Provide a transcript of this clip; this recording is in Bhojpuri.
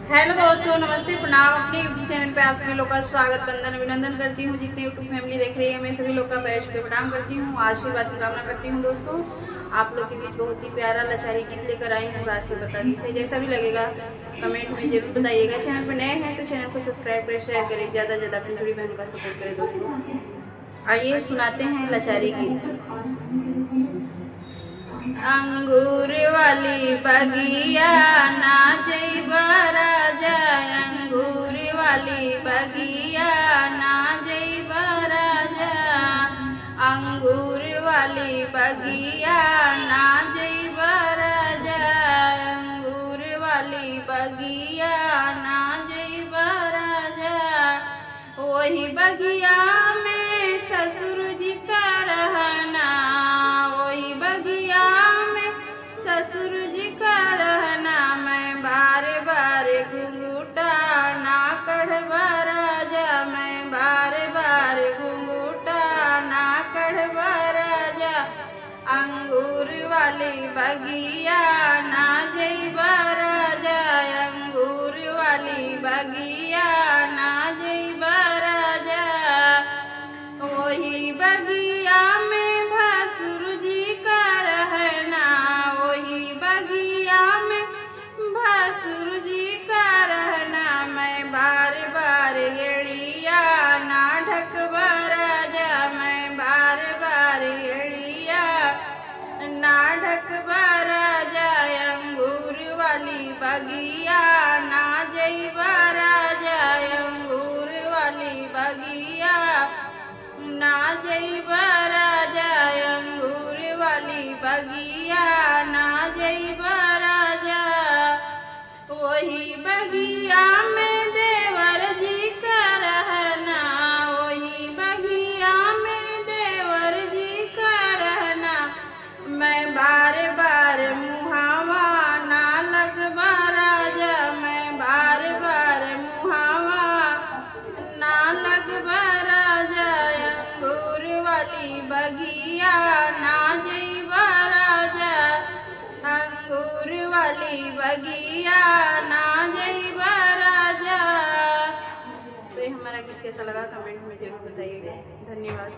हेलो दोस्तों, नमस्ते, प्रणाम। अपने यूट्यूब चैनल पे आप सभी लोग का स्वागत, वंदन, अभिनंदन करती हूँ। जितने यूट्यूब फैमिली देख रही है, मैं सभी लोग का पैर छू के प्रणाम करती हूँ, आशीर्वाद की कामना करती हूँ। दोस्तों, आप लोग के बीच बहुत ही प्यारा लचारी गीत लेकर आई हूँ, रास्ते बता गीत है। जैसा भी लगेगा कमेंट में जरूर बताइएगा। चैनल पर नए हैं तो चैनल को सब्सक्राइब करें, शेयर करें, ज़्यादा से ज़्यादा अपनी बड़ी बहन का सपोर्ट करें। दोस्तों, आइए सुनाते हैं लचारी गीत। अंगूर वाली बगिया ना जइबा राजा, अंगूर वाली बगिया ना जइबा राजा, अंगूर वाली बगिया ना जइबा राजा, अंगूर वाली बगिया ना जइबा राजा। वही बगिया में ससुर जी का रहना, वही बगिया में ससुर जी का रहना। मैं बार बार घुंघूटा ना कढ़वा राजा, मैं बार बार घुंघूटा ना कढ़वा राजा। अंगूर वाली बगिया ना जइबा राजा, अंगूर वाली बगिया ना जइबा राजा। वही बगिया में भसुर जी का रहना, वही बगिया में भसुर जी का रहना। मैं बार बार एड़िया ना ढकबा राजा, मैं बार बार एड़िया ना ढकबा राजा। अंगूर वाली बगिया ना जइबा राजा, अंगूर वाली बगिया ना जइबा राजा, अंगूर वाली बगिया ना जइबा राजा। वही बगिया में देवर जी का रहना, वही बगिया में देवर जी का रहना। मैं बार बार मुहावा ना लगबा राजा, मैं बार बार मुहावा ना लगबा राजा। अंगूर वाली बगिया ना जइबा राजा, अंगूर वाली बगिया ना जइबा राजा। तो ये हमारा गीत कैसा लगा कमेंट में जरूर बताइएगा। धन्यवाद।